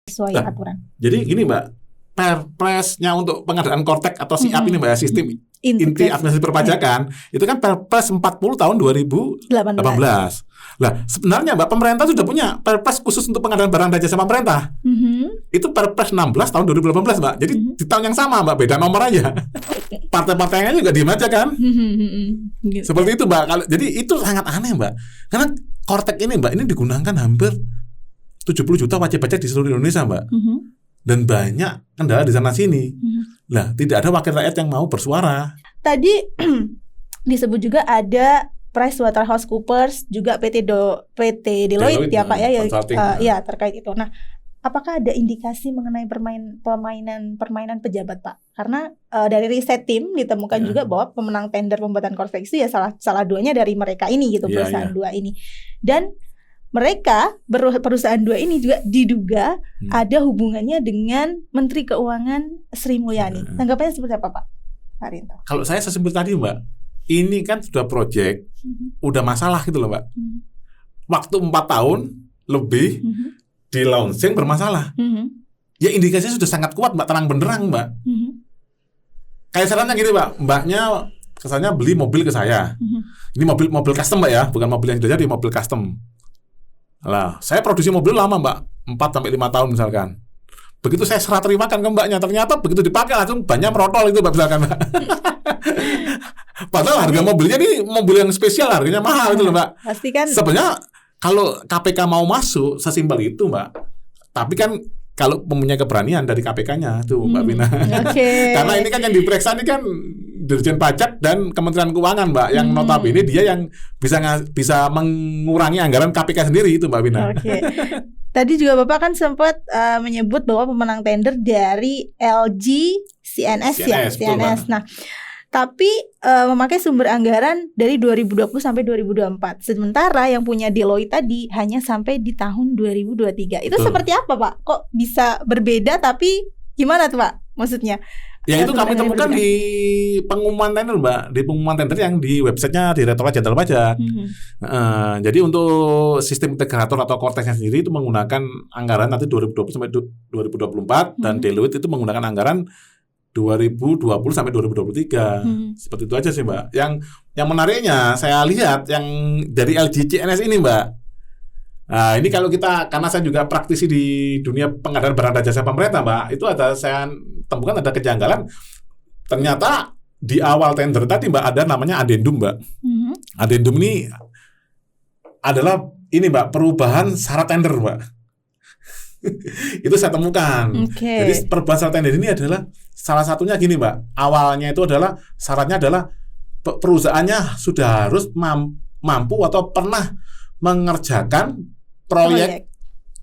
sesuai aturan. Jadi gini Mbak, Perpresnya untuk pengadaan Kortek atau SIAP ini Mbak, sistem inti administrasi perpajakan, itu kan Perpres 40 tahun 2018. Lah sebenarnya Mbak, pemerintah sudah punya Perpres khusus untuk pengadaan barang dan jasa pemerintah. Itu Perpres 16 tahun 2018 Mbak. Jadi di tahun yang sama Mbak, beda nomor aja. Partai-partainya juga diem aja kan. Seperti itu Mbak. Jadi itu sangat aneh Mbak. Karena Kortek ini Mbak, ini digunakan hampir 70 juta wajib pajak di seluruh Indonesia Mbak. Dan banyak kendala di sana sini. Lah, tidak ada wakil rakyat yang mau bersuara. Tadi disebut juga ada PricewaterhouseCoopers, juga PT Deloitte ya Pak ya terkait itu. Nah, apakah ada indikasi mengenai permainan pejabat Pak? Karena dari riset tim ditemukan juga bahwa pemenang tender pembuatan Kortek itu ya salah duanya dari mereka ini gitu, perusahaan dua ini. Dan mereka perusahaan dua ini juga diduga ada hubungannya dengan Menteri Keuangan Sri Mulyani. Tanggapannya seperti apa Pak Haryanto? Kalau saya sesimpel tadi Mbak, ini kan sudah proyek, udah masalah gitu loh Mbak. Waktu 4 tahun lebih di launching bermasalah. Ya indikasinya sudah sangat kuat Mbak, terang benderang Mbak. Kayak sarannya gini Mbak, mbaknya kesannya beli mobil ke saya. Ini mobil custom Mbak ya, bukan mobil yang sudah jadi, mobil custom. Lah, saya produksi mobil lama Mbak, 4-5 tahun misalkan. Begitu saya serah terimakan ke mbaknya, ternyata begitu dipakai langsung banyak merotol itu Mbak misalkan Mbak. Padahal harga mobilnya ini mobil yang spesial, harganya mahal itu loh Mbak. Pasti kan. Sebenarnya kalau KPK mau masuk sesimpel itu Mbak. Tapi kan kalau mempunyai keberanian dari KPK-nya tuh Mbak Vina. Karena ini kan yang diperiksa ini kan Dirjen Pajak dan Kementerian Keuangan Mbak, yang notabene dia yang bisa mengurangi anggaran KPK sendiri itu Mbak Vina. Tadi juga Bapak kan sempat menyebut bahwa pemenang tender dari LG CNS. Nah, tapi memakai sumber anggaran dari 2020 sampai 2024. Sementara yang punya Deloitte tadi hanya sampai di tahun 2023. Itu seperti apa Pak? Kok bisa berbeda tapi gimana tuh Pak? Maksudnya? Ya itu kami temukan di pengumuman tender Mbak, di pengumuman tender yang di websitenya Direktorat Jenderal Pajak. Jadi untuk sistem integrator atau Korteknya sendiri itu menggunakan anggaran nanti 2020 sampai 2024 dan Deloitte itu menggunakan anggaran 2020 sampai 2023. Seperti itu aja sih Mbak. Yang menariknya saya lihat yang dari LG CNS ini Mbak. Nah ini kalau kita, karena saya juga praktisi di dunia pengadaan barang dan jasa pemerintah Mbak, itu saya temukan ada kejanggalan. Ternyata di awal tender tadi Mbak ada namanya adendum Mbak. Adendum ini adalah ini Mbak, perubahan syarat tender Mbak. Itu saya temukan. Jadi perubahan syarat tender ini adalah salah satunya gini Mbak. Awalnya itu adalah syaratnya adalah perusahaannya sudah harus mampu atau pernah mengerjakan proyek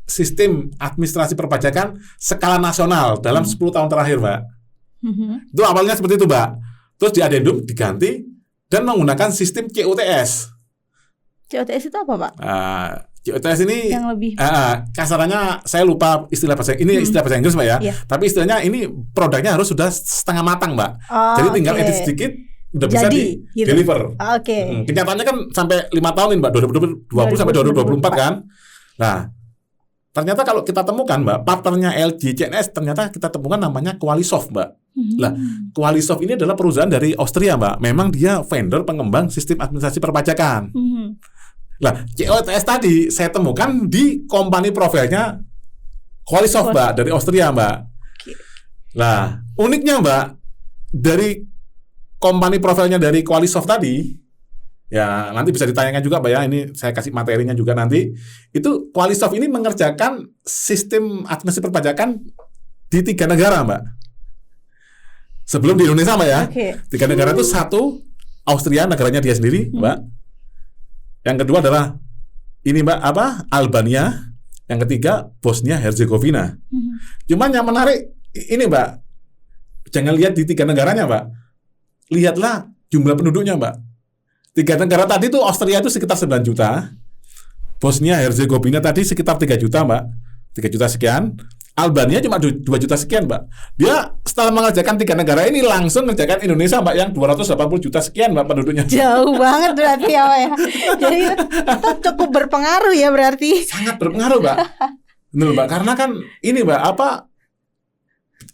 sistem administrasi perpajakan skala nasional dalam 10 tahun terakhir Mbak. Itu awalnya seperti itu Mbak. Terus di adendum diganti dan menggunakan sistem COTS. COTS itu apa Pak? COTS ini yang lebih kasarannya saya lupa istilah bahasa istilah bahasa Inggris Mbak ya. Tapi istilahnya ini produknya harus sudah setengah matang Mbak. Jadi tinggal edit sedikit udah bisa deliver. Kenyataannya kan sampai 5 tahun ini Mbak, 2020 sampai 2024 kan. Nah, ternyata kalau kita temukan Mbak, partnernya LG CNS ternyata kita temukan namanya Qualisoft Mbak. Lah, Qualisoft ini adalah perusahaan dari Austria Mbak. Memang dia vendor pengembang sistem administrasi perpajakan. Lah, COTS tadi saya temukan di company profilnya Qualisoft Mbak dari Austria Mbak. Lah, uniknya Mbak, dari company profilnya dari Qualisoft tadi, ya nanti bisa ditanyakan juga Mbak ya, ini saya kasih materinya juga nanti. Itu Qualisoft ini mengerjakan sistem administrasi perpajakan di 3 negara Mbak. Sebelum di Indonesia Mbak ya. 3 negara itu, satu Austria, negaranya dia sendiri Mbak. Yang kedua adalah ini Mbak Albania. Yang ketiga Bosnia Herzegovina. Cuman yang menarik ini Mbak, jangan lihat di 3 negaranya Mbak. Lihatlah jumlah penduduknya Mbak. 3 negara tadi tuh Austria itu sekitar 9 juta. Bosnia Herzegovina tadi sekitar 3 juta Mbak. 3 juta sekian. Albania cuma 2 juta sekian, Mbak. Dia setelah mengerjakan 3 negara ini langsung mengerjakan Indonesia, Mbak, yang 280 juta sekian, Mbak, penduduknya. Jauh banget berarti ya, Pak ya. Jadi itu cukup berpengaruh ya berarti. Sangat berpengaruh, Mbak. Benar, Mbak. Karena kan ini, Mbak,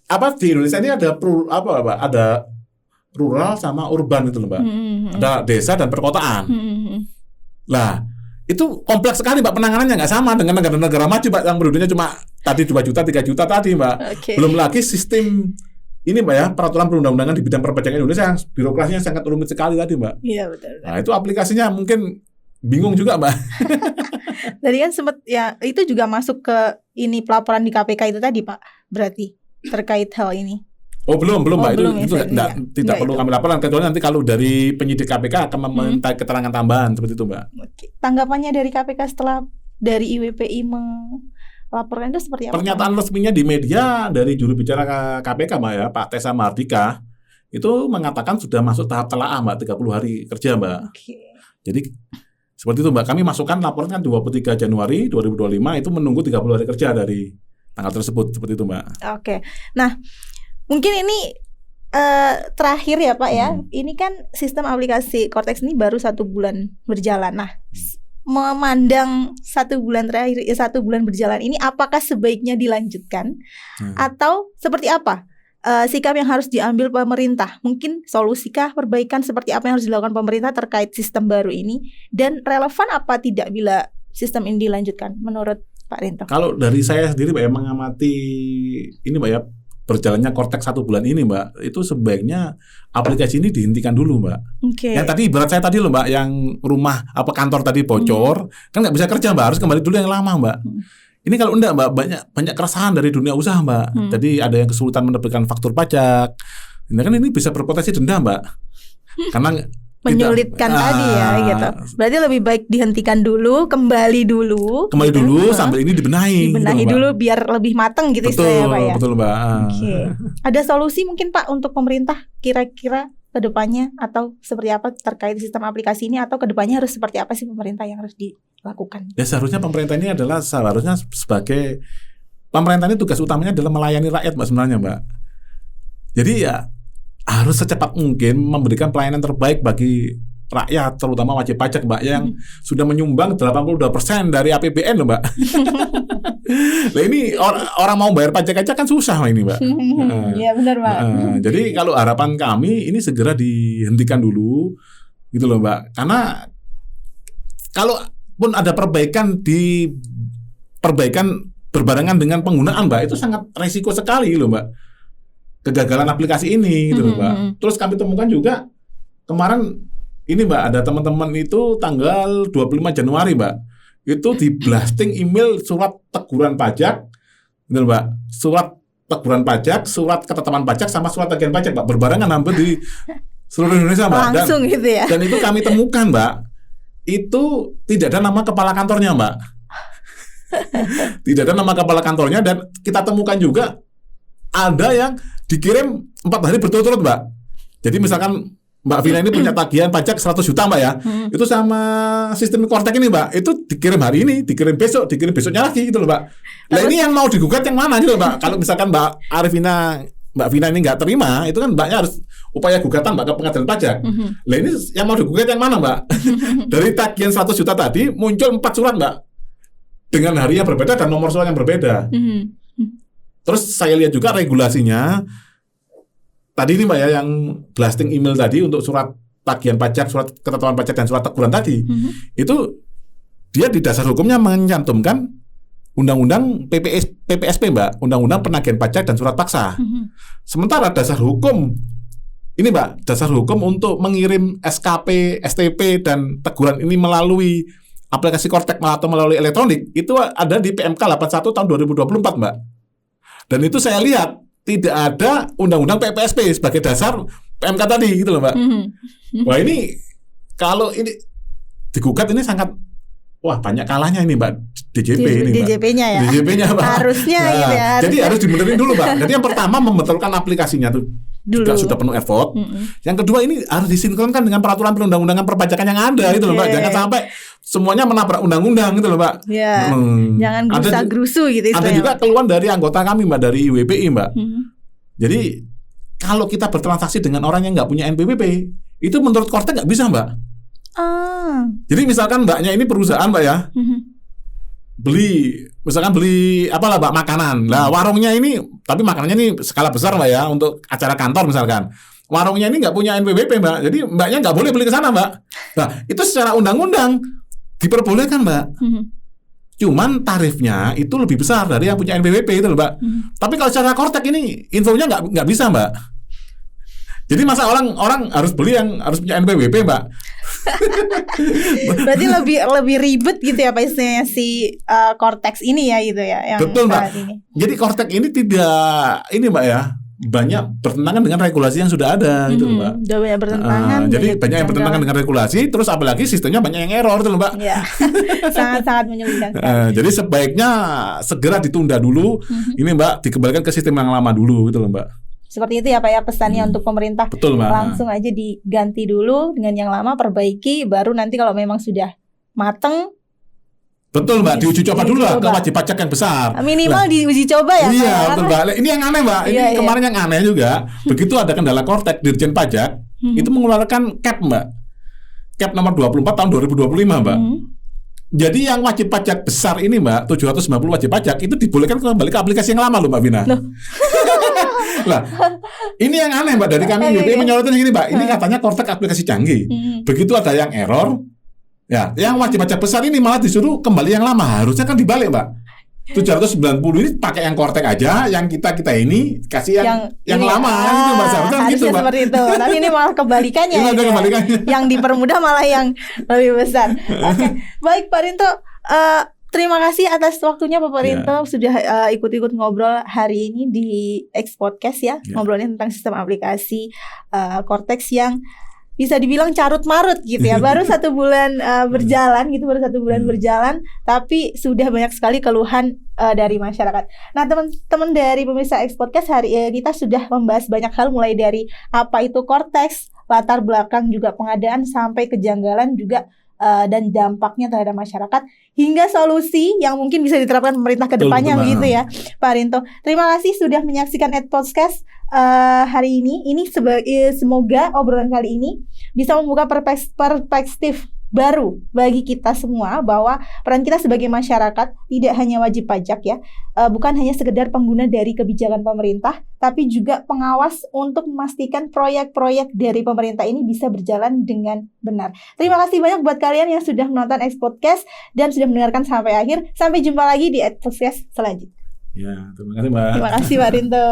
apa di Indonesia ini ada ada rural sama urban itu, Mbak. Ada desa dan perkotaan. Lah, itu kompleks sekali, Mbak, penanganannya nggak sama dengan negara-negara maju, Mbak, yang penduduknya cuma tadi 2 juta, 3 juta tadi, Mbak. Belum lagi sistem ini, Mbak, ya, peraturan perundang-undangan di bidang perpajakan Indonesia yang birokrasinya sangat rumit sekali tadi, Mbak. Iya, betul. Nah, itu aplikasinya mungkin bingung juga, Mbak. Tadi kan sempat ya, itu juga masuk ke ini pelaporan di KPK itu tadi, Pak. Berarti terkait hal ini. Oh, belum, Mbak. Belum, itu tidak perlu kami laporan, kecuali nanti kalau dari penyidik KPK akan meminta keterangan tambahan seperti itu, Mbak. Tanggapannya dari KPK setelah dari IWPI melaporkan itu seperti apa? Pernyataan resminya di media dari juru bicara KPK, Mbak, ya, Pak Tessa Mardika, itu mengatakan sudah masuk tahap telaah, Mbak, 30 hari kerja, Mbak. Jadi seperti itu, Mbak. Kami masukkan laporan kan 23 Januari 2025, itu menunggu 30 hari kerja dari tanggal tersebut, seperti itu, Mbak. Nah, mungkin ini terakhir ya, Pak ya. Ini kan sistem aplikasi Cortex ini baru 1 bulan berjalan. Nah, memandang 1 bulan terakhir, 1 bulan berjalan ini, apakah sebaiknya dilanjutkan atau seperti apa sikap yang harus diambil pemerintah? Mungkin solusikah, perbaikan seperti apa yang harus dilakukan pemerintah terkait sistem baru ini, dan relevan apa tidak bila sistem ini dilanjutkan menurut Pak Rinto? Kalau dari saya sendiri, Mbak, ya, mengamati ini, Mbak, ya, berjalannya Cortex 1 bulan ini, Mbak, itu sebaiknya aplikasi ini dihentikan dulu, Mbak. Yang tadi ibarat saya tadi loh, Mbak, yang rumah kantor tadi bocor, kan nggak bisa kerja, Mbak, harus kembali dulu yang lama, Mbak. Ini kalau enggak, Mbak, banyak keresahan dari dunia usaha, Mbak. Jadi ada yang kesulitan menerbitkan faktur pajak. Ini kan ini bisa berpotensi denda, Mbak. Karena menyulitkan tadi ya, gitu. Berarti lebih baik dihentikan dulu, kembali dulu sambil ini dibenahi gitu, dulu biar lebih matang gitu, istilahnya, Pak ya. Betul, Mbak. Ada solusi mungkin, Pak, untuk pemerintah kira-kira ke depannya atau seperti apa terkait sistem aplikasi ini, atau ke depannya harus seperti apa sih pemerintah yang harus dilakukan? Ya, seharusnya pemerintah ini sebagai pemerintah ini tugas utamanya adalah melayani rakyat, Mbak, sebenarnya, Mbak. Jadi ya harus secepat mungkin memberikan pelayanan terbaik bagi rakyat, terutama wajib pajak, Mbak, yang sudah menyumbang 82% dari APBN loh, Mbak. Lah ini orang mau bayar pajak aja kan susah, Mbak, ini, Mbak. Iya, benar, Mbak. Jadi kalau harapan kami ini segera dihentikan dulu gitu loh, Mbak. Karena kalau pun ada perbaikan berbarengan dengan penggunaan, Mbak, itu sangat resiko sekali loh, Mbak, kegagalan aplikasi ini gitu loh, Mbak. Terus kami temukan juga kemarin ini, Mbak, ada teman-teman itu tanggal 25 Januari, Mbak, itu di blasting email surat teguran pajak gitu, Mbak. Surat teguran pajak, surat ketetapan pajak sama surat tagihan pajak, Mbak, berbarengan hampir di seluruh Indonesia, Mbak. Langsung gitu ya. Dan itu kami temukan, Mbak, itu tidak ada nama kepala kantornya, Mbak. Tidak ada nama kepala kantornya, dan kita temukan juga ada yang dikirim 4 hari berturut-turut, Mbak. Jadi misalkan Mbak Vina ini punya tagihan pajak 100 juta, Mbak, ya. Itu sama sistem Cortex ini, Mbak, itu dikirim hari ini, dikirim besoknya lagi gitu loh, Mbak. Nah, ini yang mau digugat yang mana gitu, Mbak. Kalau misalkan Mbak Vina ini nggak terima, itu kan Mbaknya harus upaya gugatan, Mbak, ke pengadilan pajak. Nah, ini yang mau digugat yang mana, Mbak? Dari tagihan 100 juta tadi muncul 4 surat, Mbak, dengan hari yang berbeda dan nomor surat yang berbeda. Terus saya lihat juga regulasinya tadi ini, Mbak, ya, yang blasting email tadi untuk surat tagihan pajak, surat ketetapan pajak, dan surat teguran tadi, itu dia di dasar hukumnya mencantumkan undang-undang PPSP, Mbak, undang-undang penagihan pajak dan surat paksa. Sementara dasar hukum ini, Mbak, dasar hukum untuk mengirim SKP, STP, dan teguran ini melalui aplikasi Cortex atau melalui elektronik itu ada di PMK 81 tahun 2024, Mbak. Dan itu saya lihat tidak ada undang-undang PPSP sebagai dasar PMK tadi gitu loh, Mbak. Wah, ini kalau ini digugat ini sangat banyak kalahnya ini, Mbak, DJP ini, Mbak. DJP-nya ya. DJP-nya, Mbak. Harusnya gitu ya. Jadi harus dibenerin dulu, Mbak. Jadi yang pertama membetulkan aplikasinya tuh. juga sudah penuh effort. Yang kedua ini harus disinkronkan dengan peraturan perundang-undangan perpajakan yang ada gitu loh Mbak. Jangan sampai semuanya menabrak undang-undang gitu loh Mbak. Jangan gerusa-gerusu gitu. Ada juga keluhan dari anggota kami Mbak, dari WPI Mbak. Jadi kalau kita bertransaksi dengan orang yang nggak punya NPWP, itu menurut Kortek nggak bisa Mbak. Jadi misalkan Mbaknya ini perusahaan Mbak ya, beli apalah Mbak, makanan. Lah warungnya ini, tapi makanannya ini skala besar Mbak ya, untuk acara kantor misalkan. Warungnya ini nggak punya NPWP Mbak, jadi Mbaknya nggak boleh beli ke sana Mbak. Nah itu secara undang-undang diperbolehkan Mbak. Cuman tarifnya itu lebih besar dari yang punya NPWP itu loh Mbak. Tapi kalau secara Kortek ini infonya nggak bisa Mbak. Jadi masa orang harus beli yang harus punya NPWP Mbak. Berarti lebih ribet gitu ya Pak istilahnya si Kortek ini ya gitu ya. Yang betul Mbak. Jadi Kortek ini tidak ini Mbak ya, banyak bertentangan dengan regulasi yang sudah ada gitu loh Mbak. Udah banyak bertentangan. Jadi banyak yang bertentangan dengan regulasi, terus apalagi sistemnya banyak yang error tuh Mbak. Ya. Sangat-sangat menyulitkan. Jadi sebaiknya segera ditunda dulu. Ini Mbak, dikembalikan ke sistem yang lama dulu gitu loh Mbak. Seperti itu ya Pak ya pesannya untuk pemerintah. Betul Mbak. Langsung aja diganti dulu dengan yang lama, perbaiki, baru nanti kalau memang sudah mateng. Betul Mbak, diuji coba dulu lah ke wajib pajak yang besar. Minimal diuji coba ya Pak. Iya betul Mbak. Ini yang aneh Mbak. Ini kemarin yang aneh juga. Begitu ada kendala Kortek, Dirjen Pajak itu mengeluarkan cap Mbak. Cap nomor 24 tahun 2025 Mbak. Jadi yang wajib pajak besar ini Mbak, 790 wajib pajak itu dibolehkan kembali ke aplikasi yang lama loh Mbak Vina. Lah, ini yang aneh Mbak, dari kami WPI menyoroti ini Mbak. Ini katanya Kortek aplikasi canggih. Begitu ada yang error, ya, yang wajib pajak besar ini malah disuruh kembali yang lama. Harusnya kan dibalik Mbak. 790 ini pakai yang Kortek aja, yang kita ini kasih yang lama gitu Mbak. Harusnya gitu Mbak. Seperti itu. Tapi ini malah kebalikannya. Yang dipermudah malah yang lebih besar. Oke. Baik Pak Rinto, terima kasih atas waktunya Pak Rinto sudah ikut-ikut ngobrol hari ini di X Podcast ya. Ngobrolin tentang sistem aplikasi Kortek yang bisa dibilang carut marut gitu ya. Baru 1 bulan berjalan gitu, berjalan, tapi sudah banyak sekali keluhan dari masyarakat. Nah teman-teman dari pemirsa X Podcast, hari kita sudah membahas banyak hal, mulai dari apa itu Kortek, latar belakang juga pengadaan, sampai kejanggalan juga dan dampaknya terhadap masyarakat, hingga solusi yang mungkin bisa diterapkan pemerintah ke depannya begitu ya Pak Rinto. Terima kasih sudah menyaksikan X Podcast hari ini. Semoga obrolan kali ini bisa membuka perspektif baru bagi kita semua, bahwa peran kita sebagai masyarakat tidak hanya wajib pajak ya, bukan hanya sekedar pengguna dari kebijakan pemerintah, tapi juga pengawas untuk memastikan proyek-proyek dari pemerintah ini bisa berjalan dengan benar. Terima kasih banyak buat kalian yang sudah menonton X Podcast dan sudah mendengarkan sampai akhir. Sampai jumpa lagi di X Podcast selanjutnya. Ya, terima kasih Mbak. Terima kasih Pak Rinto.